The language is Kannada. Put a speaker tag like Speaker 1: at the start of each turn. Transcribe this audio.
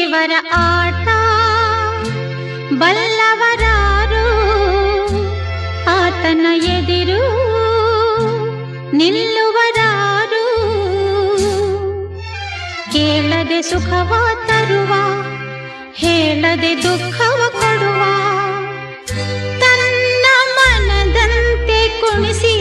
Speaker 1: ದೇವರ ಆಟ ಬಲ್ಲವರಾರು, ಆತನ ಎದಿರು ನಿಲ್ಲುವರಾರು. ಕೇಳದೆ ಸುಖವ ತರುವ, ಹೇಳದೆ ದುಃಖವ ಕೊಡುವ, ತನ್ನ ಮನದಂತೆ ಕುಣಿಸಿ